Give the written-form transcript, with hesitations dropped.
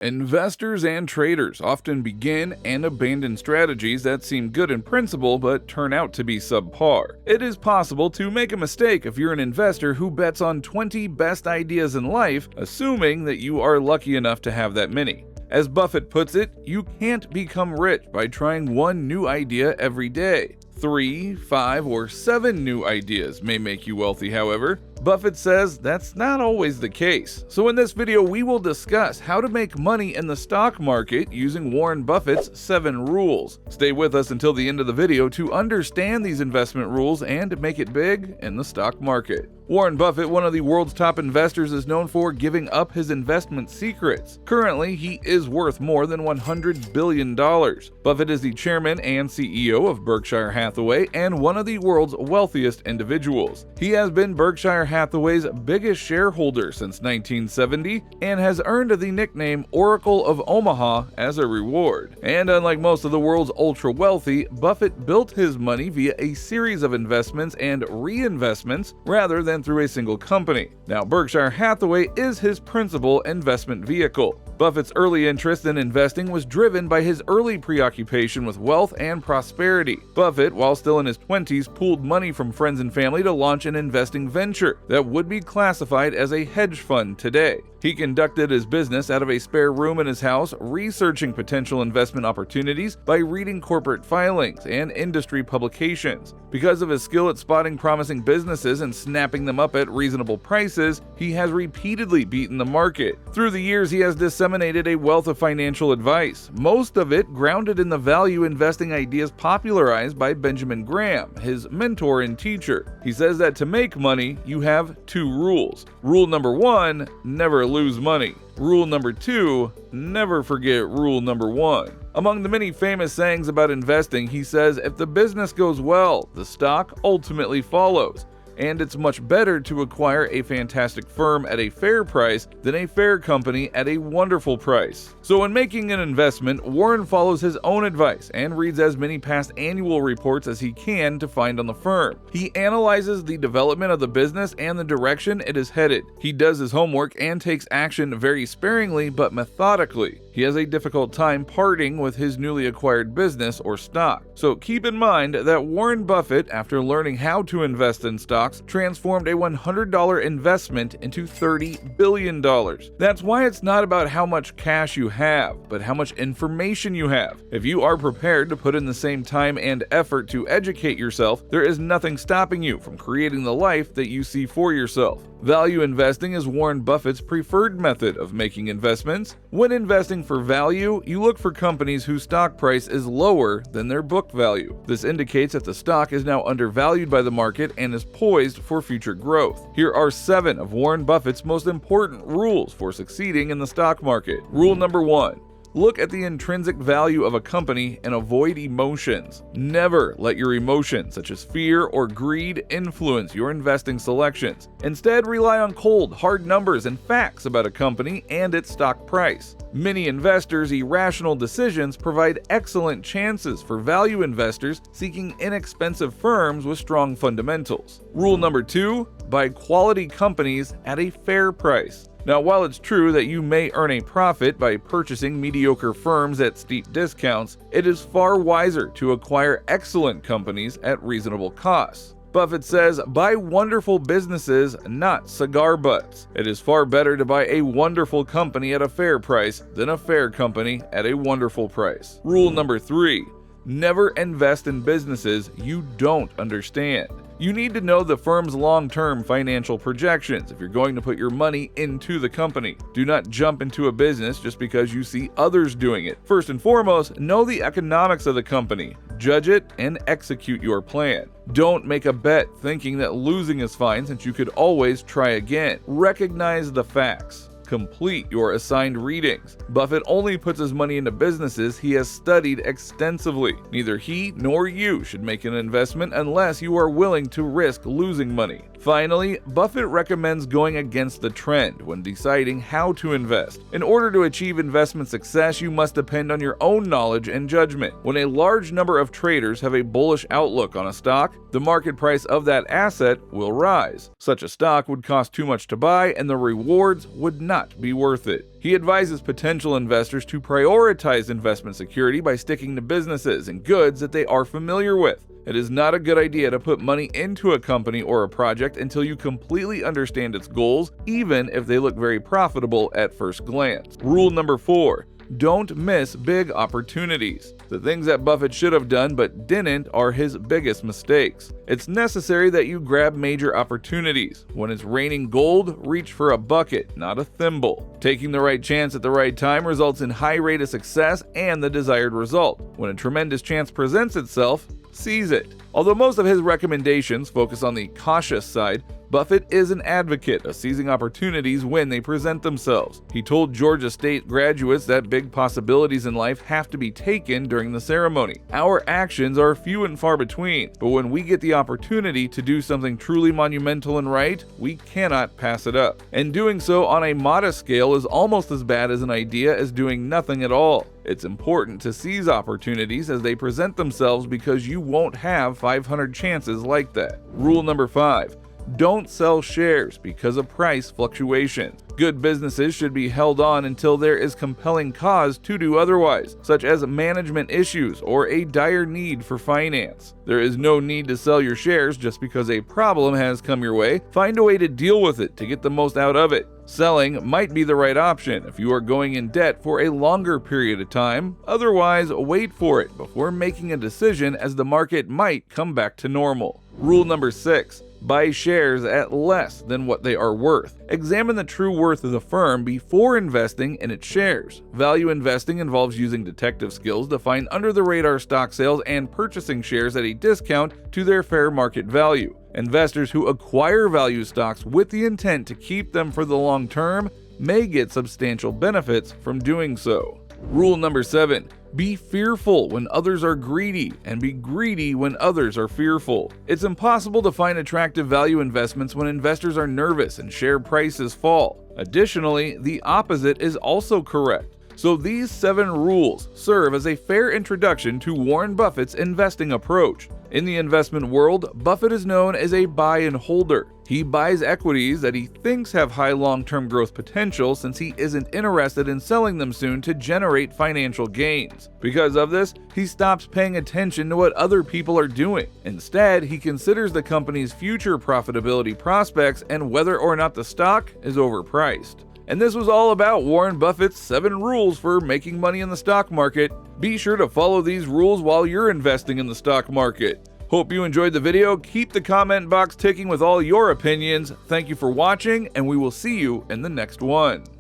Investors and traders often begin and abandon strategies that seem good in principle but turn out to be subpar. It is possible to make a mistake if you're an investor who bets on 20 best ideas in life, assuming that you are lucky enough to have that many. As Buffett puts it, you can't become rich by trying one new idea every day. 3, 5, or 7 new ideas may make you wealthy, however. Buffett says that's not always the case. So in this video, we will discuss how to make money in the stock market using Warren Buffett's 7 rules. Stay with us until the end of the video to understand these investment rules and make it big in the stock market. Warren Buffett, one of the world's top investors, is known for giving up his investment secrets. Currently, he is worth more than $100 billion. Buffett is the chairman and CEO of Berkshire Hathaway and one of the world's wealthiest individuals. He has been Berkshire Hathaway's biggest shareholder since 1970 and has earned the nickname Oracle of Omaha as a reward. And unlike most of the world's ultra-wealthy, Buffett built his money via a series of investments and reinvestments rather than through a single company. Now, Berkshire Hathaway is his principal investment vehicle. Buffett's early interest in investing was driven by his early preoccupation with wealth and prosperity. Buffett, while still in his 20s, pooled money from friends and family to launch an investing venture that would be classified as a hedge fund today. He conducted his business out of a spare room in his house, researching potential investment opportunities by reading corporate filings and industry publications. Because of his skill at spotting promising businesses and snapping them up at reasonable prices, he has repeatedly beaten the market. Through the years, he has disseminated a wealth of financial advice, most of it grounded in the value investing ideas popularized by Benjamin Graham, his mentor and teacher. He says that to make money, you have 2 rules. Rule number 1, never lose money. Rule number 2, never forget rule number 1. Among the many famous sayings about investing, he says, if the business goes well, the stock ultimately follows. And it's much better to acquire a fantastic firm at a fair price than a fair company at a wonderful price. So when making an investment, Warren follows his own advice and reads as many past annual reports as he can to find on the firm. He analyzes the development of the business and the direction it is headed. He does his homework and takes action very sparingly but methodically. He has a difficult time parting with his newly acquired business or stock. So keep in mind that Warren Buffett, after learning how to invest in stocks, transformed a $100 investment into $30 billion. That's why it's not about how much cash you have, but how much information you have. If you are prepared to put in the same time and effort to educate yourself, there is nothing stopping you from creating the life that you see for yourself. Value investing is Warren Buffett's preferred method of making investments. When investing for value, you look for companies whose stock price is lower than their book value. This indicates that the stock is now undervalued by the market and is poised for future growth. Here are 7 of Warren Buffett's most important rules for succeeding in the stock market. Rule number 1. Look at the intrinsic value of a company and avoid emotions. Never let your emotions, such as fear or greed, influence your investing selections. Instead, rely on cold, hard numbers and facts about a company and its stock price. Many investors' irrational decisions provide excellent chances for value investors seeking inexpensive firms with strong fundamentals. Rule number 2, buy quality companies at a fair price. Now, while it's true that you may earn a profit by purchasing mediocre firms at steep discounts, it is far wiser to acquire excellent companies at reasonable costs. Buffett says, buy wonderful businesses, not cigar butts. It is far better to buy a wonderful company at a fair price than a fair company at a wonderful price. Rule number 3, never invest in businesses you don't understand. You need to know the firm's long-term financial projections if you're going to put your money into the company. Do not jump into a business just because you see others doing it. First and foremost, know the economics of the company, judge it, and execute your plan. Don't make a bet thinking that losing is fine since you could always try again. Recognize the facts. Complete your assigned readings. Buffett only puts his money into businesses he has studied extensively. Neither he nor you should make an investment unless you are willing to risk losing money. Finally, Buffett recommends going against the trend when deciding how to invest. In order to achieve investment success, you must depend on your own knowledge and judgment. When a large number of traders have a bullish outlook on a stock, the market price of that asset will rise. Such a stock would cost too much to buy, and the rewards would not be worth it. He advises potential investors to prioritize investment security by sticking to businesses and goods that they are familiar with. It is not a good idea to put money into a company or a project until you completely understand its goals, even if they look very profitable at first glance. Rule number 4. Don't miss big opportunities. The things that Buffett should have done but didn't are his biggest mistakes. It's necessary that you grab major opportunities. When it's raining gold, reach for a bucket, not a thimble. Taking the right chance at the right time results in high rate of success and the desired result. When a tremendous chance presents itself, seize it. Although most of his recommendations focus on the cautious side, Buffett is an advocate of seizing opportunities when they present themselves. He told Georgia State graduates that big possibilities in life have to be taken during the ceremony. Our actions are few and far between, but when we get the opportunity to do something truly monumental and right, we cannot pass it up. And doing so on a modest scale is almost as bad as an idea as doing nothing at all. It's important to seize opportunities as they present themselves because you won't have 500 chances like that. Rule number 5. Don't sell shares because of price fluctuations. Good businesses should be held on until there is compelling cause to do otherwise, such as management issues or a dire need for finance. There is no need to sell your shares just because a problem has come your way. Find a way to deal with it to get the most out of it. Selling might be the right option if you are going in debt for a longer period of time. Otherwise, wait for it before making a decision, as the market might come back to normal. Rule number 6. Buy shares at less than what they are worth. Examine the true worth of the firm before investing in its shares. Value investing involves using detective skills to find under-the-radar stock sales and purchasing shares at a discount to their fair market value. Investors who acquire value stocks with the intent to keep them for the long term may get substantial benefits from doing so. Rule number 7. Be fearful when others are greedy, and be greedy when others are fearful. It's impossible to find attractive value investments when investors are nervous and share prices fall. Additionally, the opposite is also correct. So these 7 rules serve as a fair introduction to Warren Buffett's investing approach. In the investment world, Buffett is known as a buy and holder. He buys equities that he thinks have high long-term growth potential, since he isn't interested in selling them soon to generate financial gains. Because of this, he stops paying attention to what other people are doing. Instead, he considers the company's future profitability prospects and whether or not the stock is overpriced. And this was all about Warren Buffett's 7 rules for making money in the stock market. Be sure to follow these rules while you're investing in the stock market. Hope you enjoyed the video. Keep the comment box ticking with all your opinions. Thank you for watching, and we will see you in the next one.